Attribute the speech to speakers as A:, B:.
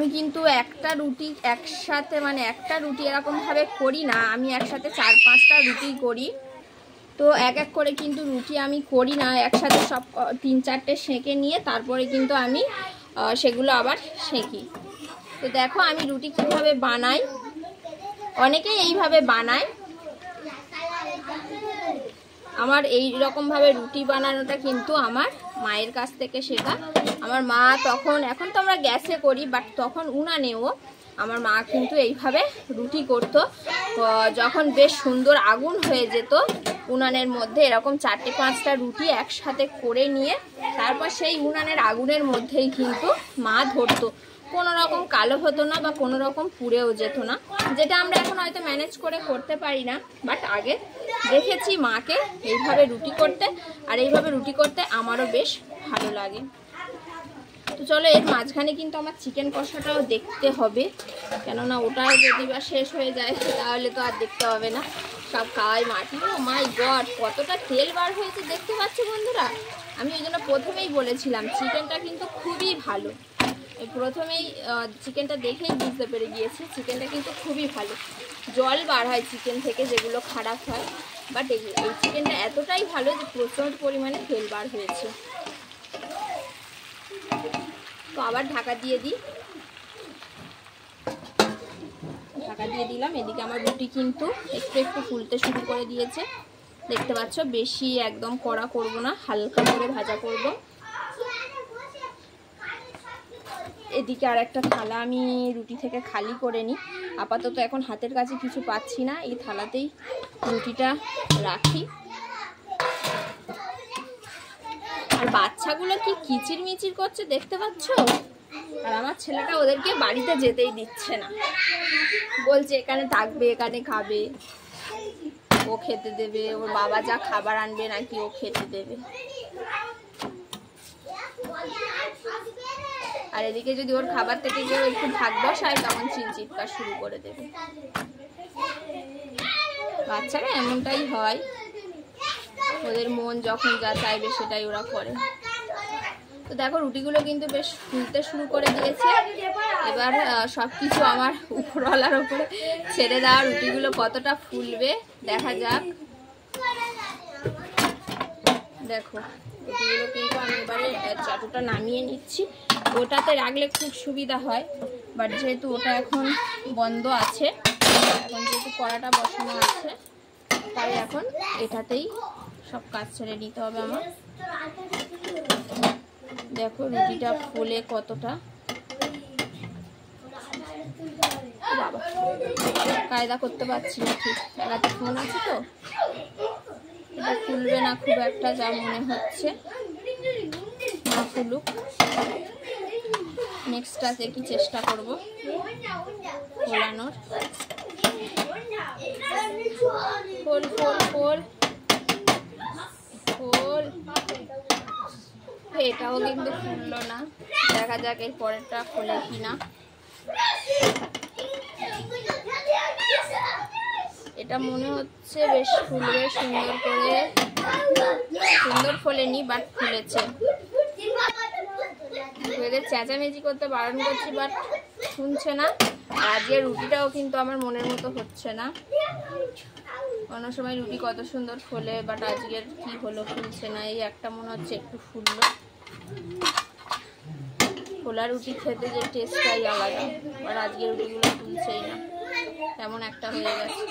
A: আমি কিন্তু একটা রুটি একসাথে মানে একটা রুটি এরকমভাবে করি না, আমি একসাথে 4-5টা রুটি করি। তো এক এক করে কিন্তু রুটি আমি করি না, একসাথে সব 3-4টে সেঁকে নিয়ে তারপরে কিন্তু আমি সেগুলো আবার সেঁকি। তো দেখো আমি রুটি কীভাবে বানাই, অনেকেই এইভাবে বানায়। আমার এই রকমভাবে রুটি বানানোটা কিন্তু আমার মায়ের কাছ থেকে শেখা। আমার মা তখন, এখন তো আমরা গ্যাসে করি, বাট তখন উনানেও আমার মা কিন্তু এইভাবে রুটি করতো। যখন বেশ সুন্দর আগুন হয়ে যেত উনানের মধ্যে, এরকম 4-5টা রুটি একসাথে করে নিয়ে তারপর সেই উনানের আগুনের মধ্যেই কিন্তু মা ধরতো। কোনো রকম কালো হতো না বা কোনো রকম পুড়েও যেত না, যেটা আমরা এখন হয়তো ম্যানেজ করে করতে পারি না। বাট আগে দেখেছি মাকে এইভাবে রুটি করতে, আর এইভাবে রুটি করতে আমারও বেশ ভালো লাগে। তো চলো এর মাঝখানে কিন্তু আমার চিকেন কষাটাও দেখতে হবে, কেননা ওটাও যদি বা শেষ হয়ে যায় তাহলে তো আর দেখতে হবে না, সব খাওয়াই মাটি। ও মাই গড, কতটা তেল বার হয়েছে দেখতে পাচ্ছ বন্ধুরা। আমি ওই জন্য প্রথমেই বলেছিলাম চিকেনটা কিন্তু খুবই ভালো, প্রথমেই চিকেনটা দেখেই বুঝতে পেরে গিয়েছি চিকেনটা কিন্তু খুবই ভালো। জল বার হয় চিকেন থেকে যেগুলো খারাপ হয়, বাট এই চিকেনটা এতটাই ভালো যে প্রচুর পরিমাণে তেল বার হয়েছে। তো আবার ঢাকা দিয়ে দিই, ঢাকা দিয়ে দিলাম। এদিকে আমার রুটি কিন্তু একটু একটু ফুলতে শুরু করে দিয়েছে, দেখতে পাচ্ছ। বেশি একদম কড়া করব না, হালকা করে ভাজা করব। এদিকে আর একটা থালা আমি রুটি থেকে খালি করে নিই। আপাতত এখন হাতের কাছে কিছু পাচ্ছি না, এই থালাতেই রুটিটা রাখি। আর বাচ্চাগুলো কি কিচির মিচির করছে দেখতে পাচ্ছ। আর আমার ছেলেটা ওদেরকে বাড়িতে যেতেই দিচ্ছে না, বলছে এখানে থাকবে, এখানে খাবে, ও খেতে দেবে, ওর বাবা যা খাবার আনবে নাকি ও খেতে দেবে। আর এদিকে যদি ওর খাবার থেকে কেউ একটু ভাগ বসায় তখন চিৎকার শুরু করে দেবে। বাচ্চারা এমনটাই হয়, ওদের মন যখন যা চাইবে সেটাই ওরা করে। তো দেখো রুটিগুলো কিন্তু বেশ ফুলতে শুরু করে দিয়েছে। এবার সবকিছু আমার উপরওয়ালার উপরে ছেড়ে দেওয়া, রুটিগুলো কতটা ফুলবে দেখা যাক। দেখো রুটিগুলো কিন্তু আমি এবারে চাটুটা নামিয়ে নিচ্ছি। ওটাতে রাখলে খুব সুবিধা হয়, বাট যেহেতু ওটা এখন বন্ধ আছে, এখন যেহেতু কড়াটা বসানো আছে, তাই এখন এটাতেই সব কাজ ছেড়ে নিতে হবে আমার। দেখো রুটিটা ফুলে কতটা, বাবা কায়দা করতে পারছি না ঠিক, এলাতে ফোন আছে তো, এটা ফুলবে না খুব একটা যা মনে হচ্ছে। না ফুলুক, নেক্সটটাতে কি চেষ্টা করব ফোলানোর। ফোল ফোল ফোল ফোল। এটাও কিন্তু ফুললো না, দেখা যাক এর পরেরটা ফুলে কিনা। এটা মনে হচ্ছে বেশ ফুলবে সুন্দর করে, সুন্দর ফোলেনি বাট ফুলেছে। এদের চেঁচামেচি করতে বারণ করছি বাট শুনছে না। আজকের রুটিটাও কিন্তু আমার মনের মতো হচ্ছে না। অন্য সময় রুটি কত সুন্দর ফোলে, বাট আজকের কি হলো, ফুলছে না। এই একটা মনে হচ্ছে একটু ফুললো। ফোলা রুটি খেতে যে টেস্টটাই আলাদা, আর আজকের রুটিগুলো ফুলছেই না, তেমন একটা হয়ে গেছে।